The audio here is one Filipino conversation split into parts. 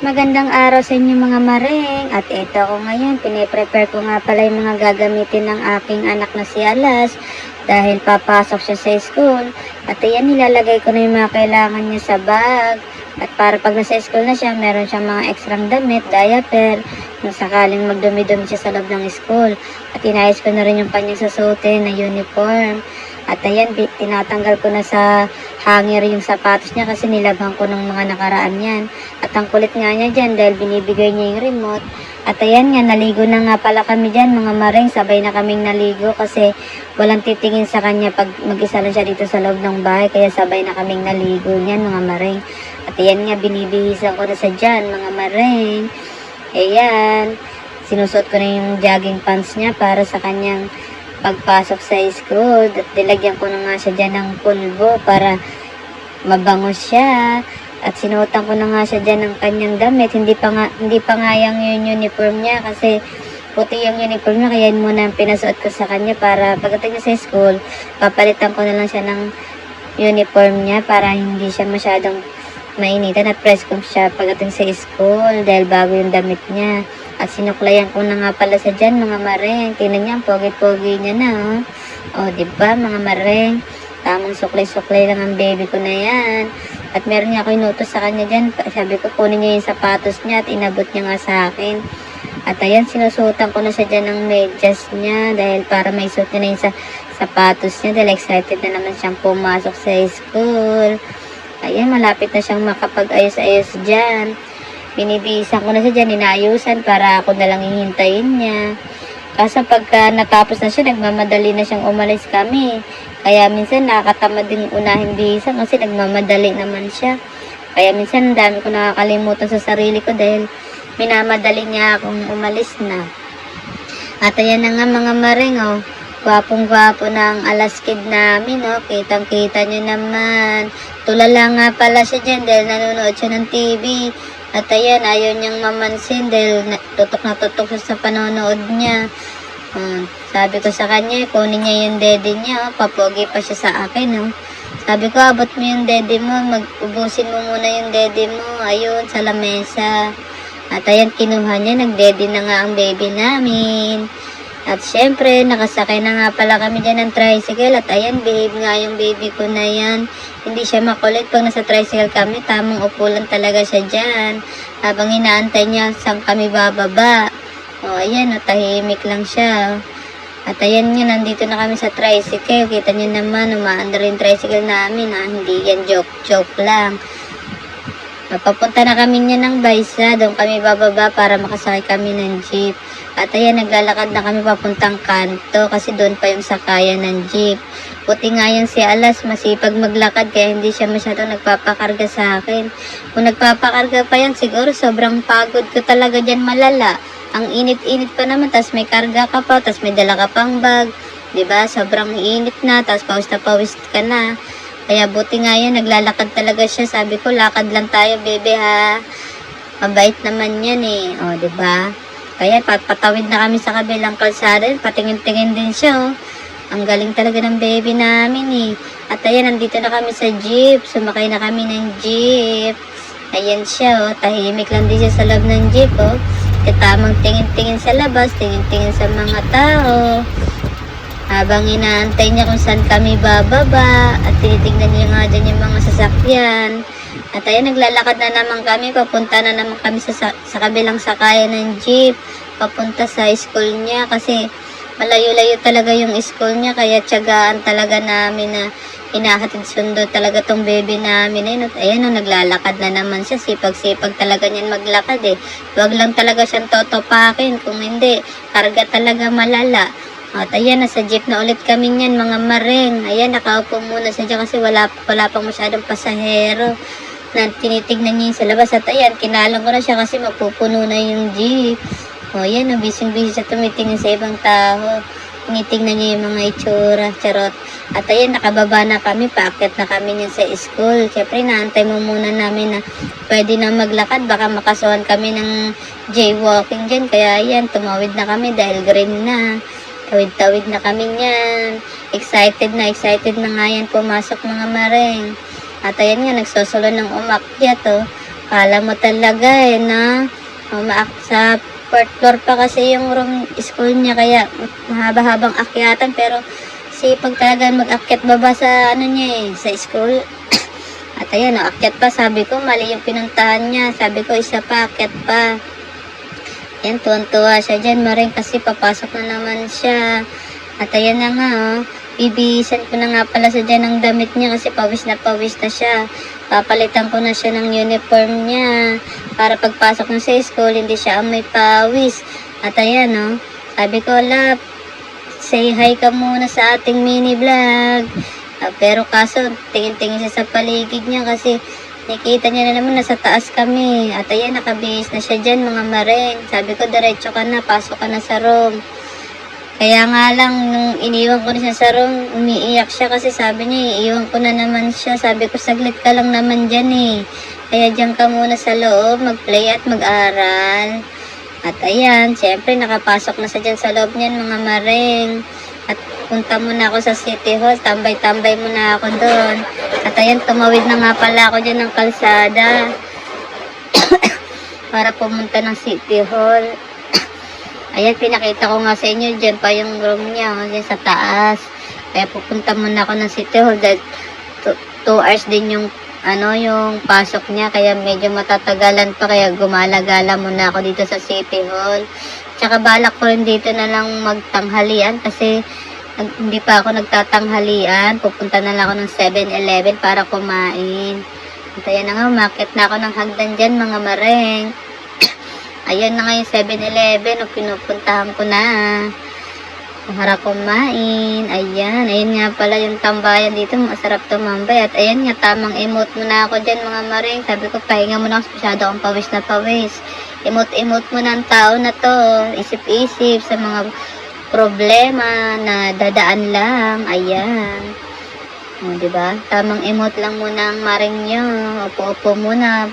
Magandang araw sa inyo mga maring. At ito ako ngayon, piniprepare ko nga pala yung mga gagamitin ng aking anak na si Alas dahil papasok siya sa school. At ayan, nilalagay ko na yung mga kailangan niya sa bag. At para pag nasa school na siya, meron siyang mga extrang damit, diaper, kung sakaling magdumi-dumi siya sa loob ng school. At inayos ko na rin yung kanyang susuotin na uniform. At ayan, tinatanggal ko na sa hanger yung sapatos niya kasi nilabhan ko ng mga nakaraan yan. At ang kulit nga niya dyan dahil binibigay niya yung remote. At ayan nga, naligo na nga pala kami dyan mga maring. Sabay na kaming naligo kasi walang titingin sa kanya pag mag-isa lang siya dito sa loob ng bahay. Kaya sabay na kaming naligo niyan mga maring. At ayan nga, binibihisan ko na sa dyan mga maring. Ayan, sinusot ko na yung jogging pants niya para sa kanyang pagpasok sa school. At nilagyan ko na nga siya dyan ng pulbo para mabango siya. At sinuotan ko na nga siya dyan ng kanyang damit. Hindi pa nga yung uniform niya kasi puti yung uniform niya. Kaya yun muna ang pinasuot ko sa kanya para pagdating niya sa school, papalitan ko na lang siya ng uniform niya para hindi siya masyadong mainitan at press ko siya pagdating sa school dahil bago yung damit niya. At sinuklayan ko na nga pala sa dyan mga maring. Tingnan niya, pogi-pogi niya na. O, diba mga maring? Tamang suklay-suklay lang ang baby ko na yan. At meron niya ako inutos sa kanya dyan. Sabi ko, kunin niya yung sapatos niya at inabot niya nga sa akin. At ayan, sinusutan ko na siya dyan ng medyas niya dahil para may suot niya na yung sapatos niya dahil excited na naman siyang pumasok sa school. Ayan, malapit na siyang makapag-ayos-ayos dyan. Binibisan ko na siya dyan, inaayusan para ako na lang hihintayin niya. Kaso pagka natapos na siya, nagmamadali na siyang umalis kami. Kaya minsan nakakatamad din unahin bisan kasi nagmamadali naman siya. Kaya minsan ang dami ko nakakalimutan sa sarili ko dahil minamadali niya akong umalis na. At ayan na nga mga maring, oh. Gwapong-gwapo na ang Alas kid namin, oh. Kitang-kita nyo naman. Tulala nga pala siya dyan dahil nanonood siya ng TV. At ayan, ayaw niyang mamansin dahil tutok siya sa panonood niya. Sabi ko sa kanya, kunin niya yung daddy niya. Papogi pa siya sa akin. Sabi ko, abot mo yung daddy mo. Ubusin mo muna yung daddy mo. Ayun, sa lamesa. At ayan, kinuha niya. Nag-daddy na nga ang baby namin. At syempre, nakasakay na nga pala kami dyan ng tricycle. At ayan, behave nga yung baby ko na yan. Hindi siya makulit. Pag nasa tricycle kami, tamang upo lang talaga siya dyan. Habang inaantay niya saan kami bababa. O, ayan, tahimik lang siya. At ayan nga, nandito na kami sa tricycle. Kita niyo naman, umaandar yung tricycle namin. Hindi yan joke lang. Papunta na kami niya ng Baisa. Doon kami bababa para makasakay kami ng jeep. At ayan, naglalakad na kami papuntang kanto kasi doon pa yung sakayan ng jeep. Puti nga yan si Alas, masipag maglakad kaya hindi siya masyadong nagpapakarga sa akin. Kung nagpapakarga pa yan, siguro sobrang pagod ko talaga dyan malala. Ang init-init pa naman, tas may karga ka pa, tas may dala ka pang bag. Diba? Sobrang init na, tas pawis na pawis ka na. Kaya buti nga yan, naglalakad talaga siya. Sabi ko, lakad lang tayo, bebe ha. Mabait naman yan eh. O, diba? Kaya patawid na kami sa kabilang kalsada. Patingin-tingin din siya, oh. Ang galing talaga ng baby namin eh. At ayan, nandito na kami sa jeep. Sumakay na kami ng jeep. Ayan siya, oh. Tahimik lang din siya sa loob ng jeep, oh. Tamang tingin-tingin sa labas, tingin-tingin sa mga tao. Habang inaantay niya kung saan kami bababa. At tinitingnan niya nga dyan yung mga sasakyan. At ayan, naglalakad na naman kami. Papunta na naman kami sa kabilang sakayan ng jeep. Papunta sa school niya kasi malayo-layo talaga yung school niya. Kaya tiyagaan talaga namin na inahatid sundo talaga tong baby namin. Ayan, naglalakad na naman siya. Sipag-sipag talaga niyan maglakad eh. Huwag lang talaga siyang totopakin. Kung hindi, karga talaga malala. At ayan, nasa jeep na ulit kami niyan mga maring. Ayan, nakaupo muna siya dyan kasi wala pang masyadong pasahero na tinitignan niya sa labas. At ayan, kinalang ko na siya kasi mapupuno na yung jeep. O ayan, busy-busy siya tumitingin sa ibang tao. Tinitignan niya yung mga itsura, charot. At ayan, nakababa na kami, paakyat na kami niyan sa school. Siyempre, naantay mo muna namin na pwede na maglakad. Baka makasuhan kami ng jaywalking dyan. Kaya ayan, tumawid na kami dahil green na. Tawid-tawid na kami niyan. Excited na nga yan pumasok mga maring. At ayan nga, nagsosulo ng umakyat, oh. Kala mo talaga na sa fourth floor pa kasi yung room school niya, kaya mahaba-habang akyatan, pero sipag talaga mag-akyat baba sa ano niya sa school. At ayan, akyat pa, sabi ko mali yung pinuntahan niya, sabi ko isa pa, akyat pa. Yan, tuwan-tuwa siya dyan, Maring, kasi papasok na naman siya. At ayan na nga, bibihisan ko na nga pala sa dyan ng damit niya kasi pawis na siya. Papalitan ko na siya ng uniform niya para pagpasok na sa school, hindi siya amoy pawis. At ayan, sabi ko, lap, say hi ka muna sa ating mini vlog. Pero kaso, tingin-tingin siya sa paligid niya kasi nakita niya na naman nasa taas kami. At ayan, nakabihis na siya dyan, mga Maring. Sabi ko, diretso ka na, pasok ka na sa room. Kaya nga lang, nung iniwan ko na siya sa room, umiiyak siya kasi sabi niya, iiwan ko na naman siya. Sabi ko, saglit ka lang naman dyan Kaya dyan ka muna sa loob, mag-play at mag-aral. At ayan, syempre nakapasok na siya dyan sa loob niyan, mga Maring. At punta muna ako sa City Hall, tambay-tambay muna ako doon. At ayan, tumawid na nga pala ako dyan ng kalsada para pumunta ng City Hall. Ayan, pinakita ko nga sa inyo, dyan pa yung room niya, dyan sa taas. Kaya pupunta muna ako ng City Hall dahil 2 hours din yung yung pasok niya, kaya medyo matatagalan pa, kaya gumala-gala muna ako dito sa City Hall. Tsaka balak ko rin dito na lang magtanghalian kasi hindi pa ako nagtatanghalian. Pupunta na lang ako ng 7-Eleven para kumain. At ayan na nga, umakit na ako ng hagdan dyan, mga Maring. Ayan na nga yung 7-Eleven, pinupuntahan ko na para kumain. Ayan nga pala yung tambayan dito, masarap tumambay. At ayan nga, tamang emote muna ako dyan, mga Maring. Sabi ko, pahinga muna ako, masyado akong pawis na pawis. Emote muna ang tao na to, isip-isip sa mga problema na dadaan lang. Ayan, diba? Tamang emote lang muna ang Maring nyo. Upo-upo muna,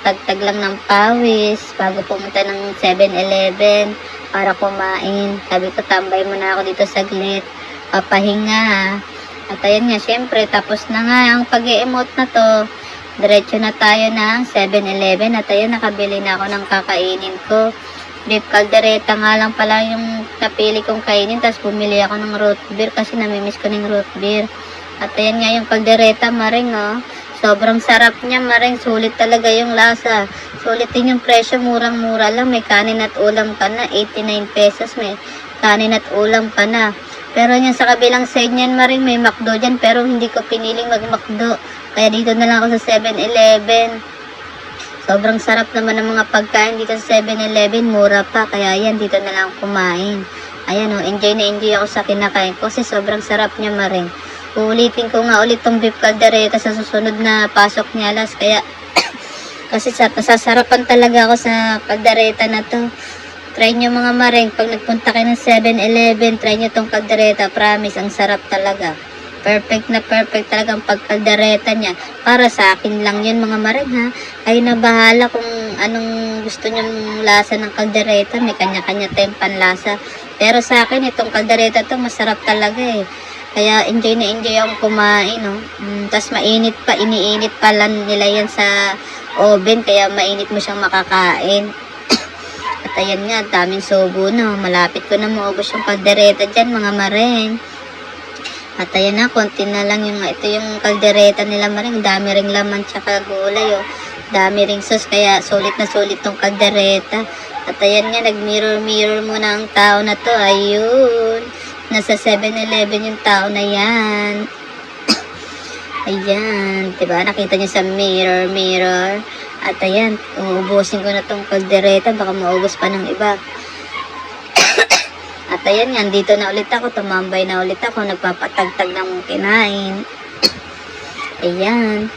tagtag lang ng pawis bago pumunta ng 7-Eleven para kumain. Sabi ko, tambay muna ako dito saglit, papahinga. At ayan nga, syempre, tapos na nga ang pag-emote na to, diretso na tayo ng 7-Eleven. At ayan, nakabili na ako ng kakainin ko. Beef caldereta nga lang pala yung napili kong kainin, tapos bumili ako ng root beer kasi namimiss ko ng root beer. At ayan nga yung caldereta, Maring, sobrang sarap niya, Maring. Sulit talaga yung lasa. Sulit din yung presyo. Murang-mura lang. May kanin at ulam ka na. 89 pesos. May kanin at ulam ka na. Pero yan sa kabilang side niyan, Maring, may McDo dyan. Pero hindi ko piniling mag-McDo. Kaya dito na lang ako sa 7-Eleven. Sobrang sarap naman ng mga pagkain dito sa 7-Eleven. Mura pa. Kaya yan, dito na lang kumain. Ayan, enjoy na enjoy ako sa kinakain ko kasi sobrang sarap niya, Maring. Uulitin ko nga ulit tong beef caldereta sa susunod na pasok ni Alas. Kaya, kasi nasasarapan talaga ako sa caldereta na to. Try nyo, mga Maring, pag nagpunta kayo ng 7-Eleven, try nyo tong caldereta. Promise, ang sarap talaga. Perfect na perfect talaga ang pagkaldereta niya. Para sa akin lang yun, mga Maring, ha. Kayo na bahala kung anong gusto nyong lasa ng caldereta. May kanya-kanya tayong panlasa. Pero sa akin, itong caldereta to, masarap talaga Kaya enjoy na enjoy akong kumain, Tapos mainit pa, iniinit pa lang nila yan sa oven, kaya mainit mo siyang makakain. At ayan nga, daming subo malapit ko na maubos yung kaldereta dyan, mga Maring. At ayan na, konti na lang ito yung kaldereta nila, Maring. Dami ring laman tsaka gulay, Dami ring sauce, kaya sulit na sulit tong kaldereta. At ayan nga, nag-mirror muna ang tao na to. Ayun. Nasa 7-Eleven yung tao na yan. Ayan, diba? Nakita niyo sa mirror. At ayan, uubusin ko na tong kaldereta. Baka maubos pa ng iba. At ayan nga, dito na ulit ako. Tumambay na ulit ako. Nagpapatagtag ng kinain. Ayan.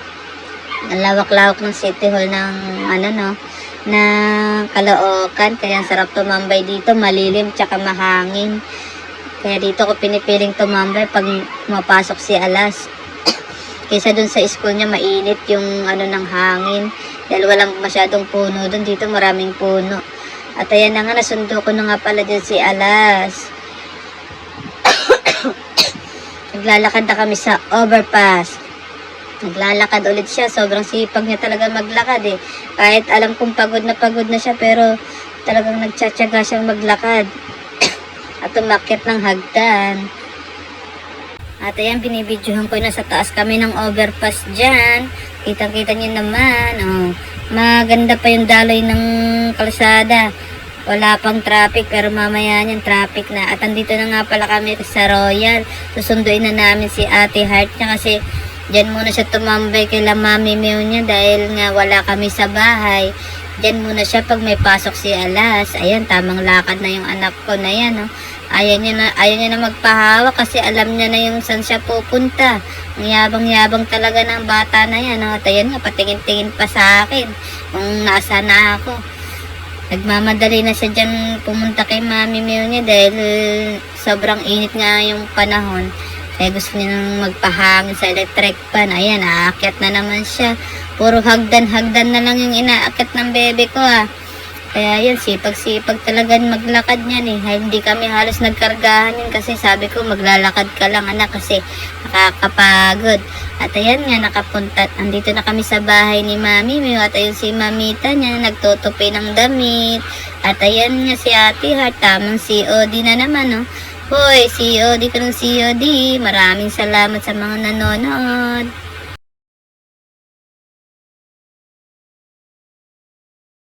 Ang lawak-lawak ng City Hall ng na Caloocan. Kaya sarap tumambay dito. Malilim tsaka mahangin. Kaya dito ko pinipiling tumambay pag mapasok si Alas. Kaysa dun sa school niya, mainit yung ng hangin. Dahil walang masyadong puno dun. Dito maraming puno. At ayan na nga, nasundo ko na nga pala dyan si Alas. Naglalakad na kami sa overpass. Naglalakad ulit siya. Sobrang sipag niya talaga maglakad eh. Kahit alam kong pagod na siya, pero talagang nagtsatsaga siyang maglakad. At umakyat ng hagdan. At ayan, binibidyohan ko na sa taas kami ng overpass dyan. Kitang-kita niyo naman. Oh, maganda pa yung daloy ng kalsada. Wala pang traffic, pero mamaya yan traffic na. At andito na nga pala kami sa Royal. Susunduin na namin si Ate Heart niya kasi diyan muna siya tumambay kay Mami Mew niya dahil nga wala kami sa bahay. Diyan muna siya pag may pasok si Alas. Ayan, tamang lakad na yung anak ko na yan. Oh. Ayaw niya na magpahawak kasi alam niya na yung saan siya pupunta. Ang yabang-yabang talaga ng bata na yan. Oh. At ayan nga, patingin-tingin pa sa akin kung nasa na ako. Nagmamadali na siya dyan pumunta kay Mami Mew niya dahil sobrang init nga yung panahon. Kaya gusto niya nang magpahangin sa electric fan. Ayan, aakyat na naman siya. Puro hagdan-hagdan na lang yung inaakyat ng bebe ko ah. Kaya yan, sipag-sipag talaga maglakad niyan eh. Hindi kami halos nagkargahan yun kasi sabi ko maglalakad ka lang anak kasi nakakapagod. At ayan nga, nakapunta. Andito na kami sa bahay ni Mami Mew. At ayun si Mamita niya, nagtutupi ng damit. At ayan nga si Ate Heart, tamang COD na naman oh. Hoy, COD ka ng COD. Maraming salamat sa mga nanonood.